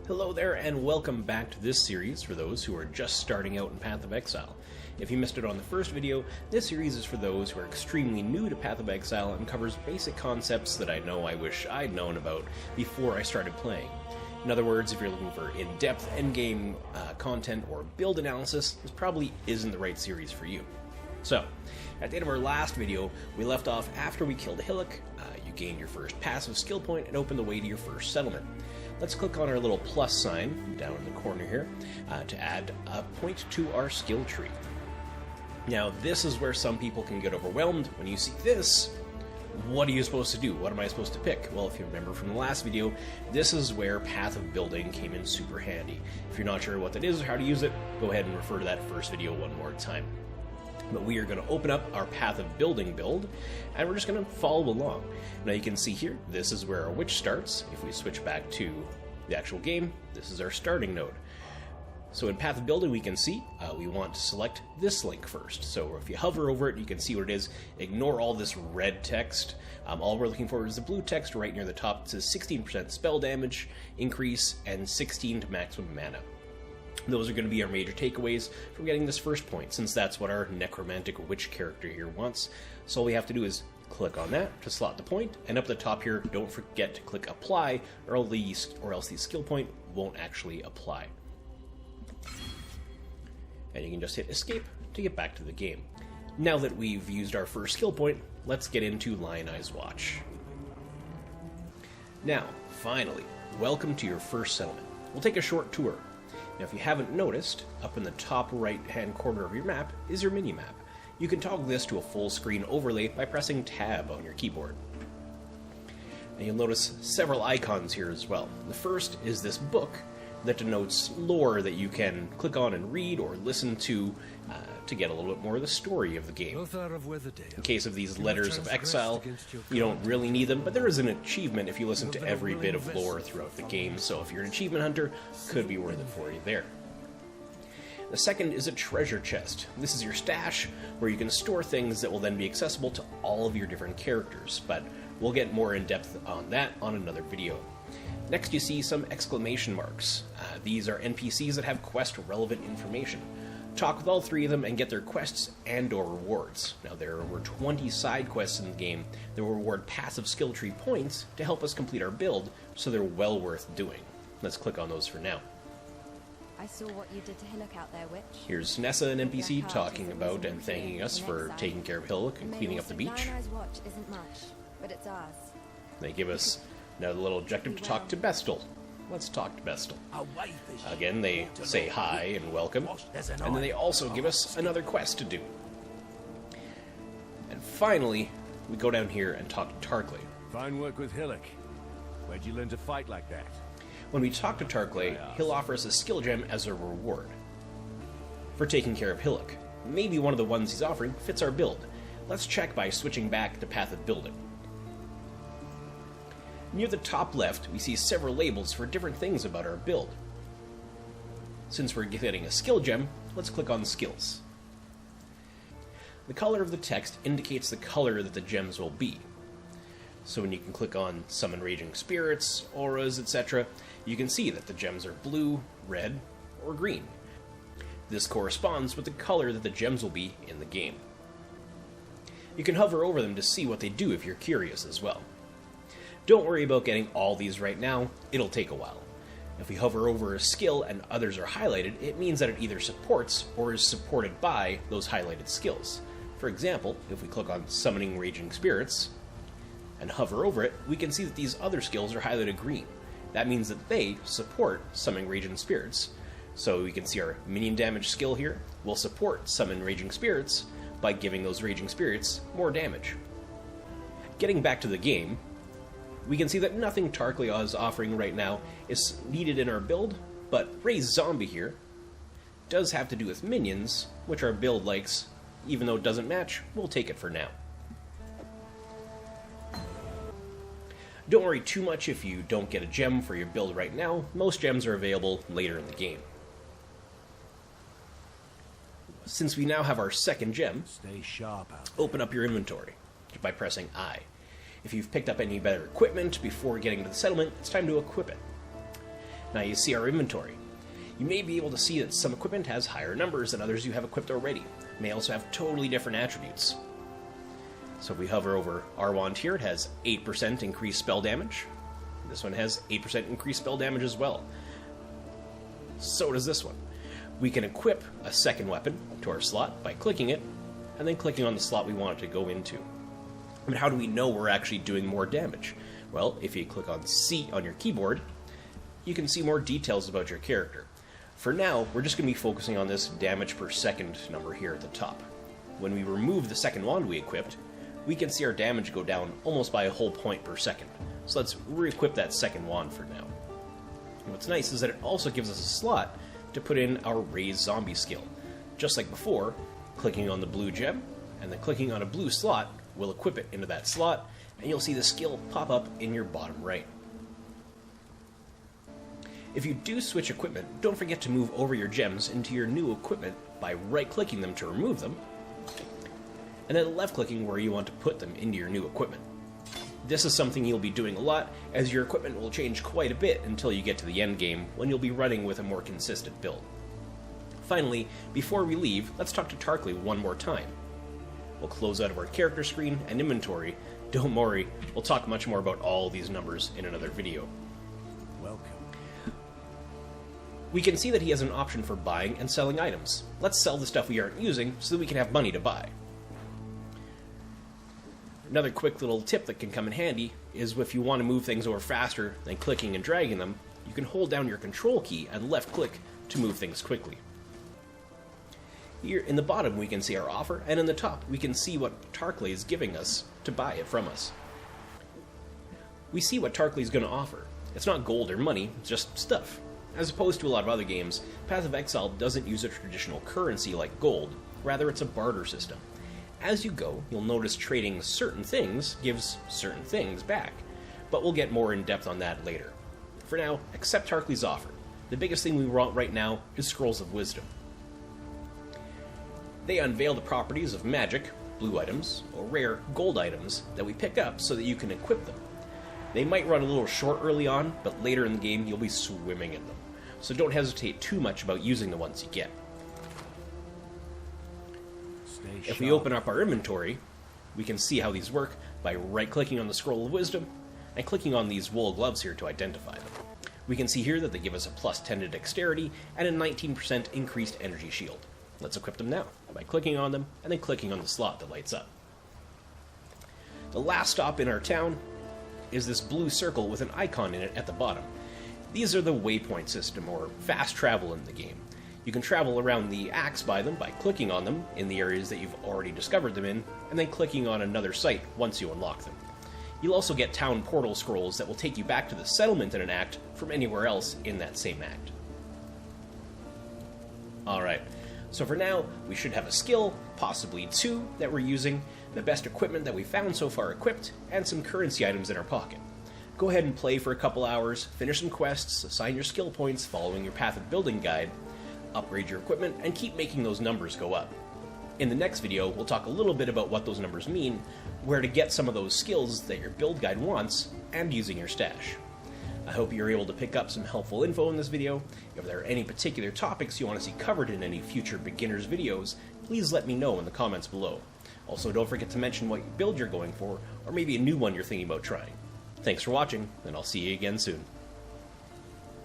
Hello there, and welcome back to this series for those who are just starting out in Path of Exile. If you missed it on the first video, this series is for those who are extremely new to Path of Exile and covers basic concepts that I know I wish I'd known about before I started playing. In other words, if you're looking for in-depth endgame content or build analysis, this probably isn't the right series for you. So, at the end of our last video, we left off after we killed Hillock. You gained your first passive skill point and opened the way to your first settlement. Let's click on our little plus sign down in the corner here to add a point to our skill tree. Now, this is where some people can get overwhelmed. When you see this, what are you supposed to do? What am I supposed to pick? Well, if you remember from the last video, this is where Path of Building came in super handy. If you're not sure what that is or how to use it, go ahead and refer to that first video one more time. But we are going to open up our Path of Building build, and we're just going to follow along. Now you can see here, this is where our witch starts. If we switch back to the actual game, this is our starting node. So in Path of Building, we can see we want to select this link first. So if you hover over it, you can see what it is. Ignore all this red text. All we're looking for is the blue text right near the top. It says 16% spell damage increase and 16 to maximum mana. Those are going to be our major takeaways from getting this first point, since that's what our necromantic witch character here wants. So all we have to do is click on that to slot the point, and up the top here, don't forget to click apply, or else the skill point won't actually apply. And you can just hit escape to get back to the game. Now that we've used our first skill point, let's get into Lion Eye's Watch. Now, finally, welcome to your first settlement. We'll take a short tour. Now, if you haven't noticed, up in the top right-hand corner of your map is your mini-map. You can toggle this to a full-screen overlay by pressing Tab on your keyboard. And you'll notice several icons here as well. The first is this book that denotes lore that you can click on and read or listen to get a little bit more of the story of the game. In case of these letters of exile, you don't really need them, but there is an achievement if you listen to every bit of lore throughout the game, so if you're an achievement hunter, could be worth it for you there. The second is a treasure chest. This is your stash, where you can store things that will then be accessible to all of your different characters, but we'll get more in depth on that on another video. Next you see some exclamation marks. These are NPCs that have quest-relevant information. Talk with all three of them and get their quests and or rewards. Now there were 20 side quests in the game that will reward passive skill tree points to help us complete our build, so they're well worth doing. Let's click on those for now. I saw what you did to Hillock out there, witch. Here's Nessa, an NPC, talking about and thanking us for taking care of Hillock and cleaning up the beach. Lion Eye's Watch isn't much, but it's ours. They give us another little objective to talk to Bestel. Let's talk to Bestel. Again, they say hi and welcome, and then they also give us another quest to do. And finally, we go down here and talk to Tarkley. Fine work with Hillock. Where'd you learn to fight like that? When we talk to Tarkley, he'll offer us a skill gem as a reward for taking care of Hillock. Maybe one of the ones he's offering fits our build. Let's check by switching back to Path of Building. Near the top left, we see several labels for different things about our build. Since we're getting a skill gem, let's click on Skills. The color of the text indicates the color that the gems will be. So when you can click on Summon Raging Spirits, Auras, etc., you can see that the gems are blue, red, or green. This corresponds with the color that the gems will be in the game. You can hover over them to see what they do if you're curious as well. Don't worry about getting all these right now, it'll take a while. If we hover over a skill and others are highlighted, it means that it either supports or is supported by those highlighted skills. For example, if we click on Summoning Raging Spirits and hover over it, we can see that these other skills are highlighted green. That means that they support Summoning Raging Spirits. So we can see our minion damage skill here will support Summon Raging Spirits by giving those Raging Spirits more damage. Getting back to the game, we can see that nothing Tarkley is offering right now is needed in our build, but Raised Zombie here does have to do with minions, which our build likes. Even though it doesn't match, we'll take it for now. Don't worry too much if you don't get a gem for your build right now. Most gems are available later in the game. Since we now have our second gem, Stay sharp out. Open up your inventory by pressing I. If you've picked up any better equipment before getting to the settlement, it's time to equip it. Now you see our inventory. You may be able to see that some equipment has higher numbers than others you have equipped already. It may also have totally different attributes. So if we hover over our wand here, it has 8% increased spell damage. This one has 8% increased spell damage as well. So does this one. We can equip a second weapon to our slot by clicking it, and then clicking on the slot we want it to go into. But how do we know we're actually doing more damage? Well, if you click on C on your keyboard, you can see more details about your character. For now, we're just going to be focusing on this damage per second number here at the top. When we remove the second wand we equipped, we can see our damage go down almost by a whole point per second. So let's re-equip that second wand for now. And what's nice is that it also gives us a slot to put in our Raise Zombie skill. Just like before, clicking on the blue gem and then clicking on a blue slot will equip it into that slot, and you'll see the skill pop up in your bottom right. If you do switch equipment, don't forget to move over your gems into your new equipment by right-clicking them to remove them, and then left-clicking where you want to put them into your new equipment. This is something you'll be doing a lot, as your equipment will change quite a bit until you get to the end game, when you'll be running with a more consistent build. Finally, before we leave, let's talk to Tarkley one more time. We'll close out of our character screen and inventory. Don't worry, we'll talk much more about all these numbers in another video. Welcome. We can see that he has an option for buying and selling items. Let's sell the stuff we aren't using so that we can have money to buy. Another quick little tip that can come in handy is if you want to move things over faster than clicking and dragging them, you can hold down your control key and left click to move things quickly. Here in the bottom we can see our offer, and in the top we can see what Tarkley is giving us to buy it from us. We see what Tarkley is going to offer. It's not gold or money, it's just stuff. As opposed to a lot of other games, Path of Exile doesn't use a traditional currency like gold, rather it's a barter system. As you go, you'll notice trading certain things gives certain things back, but we'll get more in depth on that later. For now, accept Tarkley's offer. The biggest thing we want right now is Scrolls of Wisdom. They unveil the properties of magic, blue items, or rare gold items that we pick up so that you can equip them. They might run a little short early on, but later in the game you'll be swimming in them, so don't hesitate too much about using the ones you get. If we open up our inventory, we can see how these work by right-clicking on the Scroll of Wisdom and clicking on these wool gloves here to identify them. We can see here that they give us a plus 10 to dexterity and a 19% increased energy shield. Let's equip them now by clicking on them and then clicking on the slot that lights up. The last stop in our town is this blue circle with an icon in it at the bottom. These are the Waypoint system, or fast travel in the game. You can travel around the axe by them by clicking on them in the areas that you've already discovered them in, and then clicking on another site once you unlock them. You'll also get town portal scrolls that will take you back to the settlement in an act from anywhere else in that same act. Alright, so for now, we should have a skill, possibly two, that we're using, the best equipment that we found so far equipped, and some currency items in our pocket. Go ahead and play for a couple hours, finish some quests, assign your skill points following your Path of Building guide, upgrade your equipment, and keep making those numbers go up. In the next video, we'll talk a little bit about what those numbers mean, where to get some of those skills that your build guide wants, and using your stash. I hope you're able to pick up some helpful info in this video. If there are any particular topics you want to see covered in any future beginners videos, please let me know in the comments below. Also, don't forget to mention what build you're going for, or maybe a new one you're thinking about trying. Thanks for watching, and I'll see you again soon.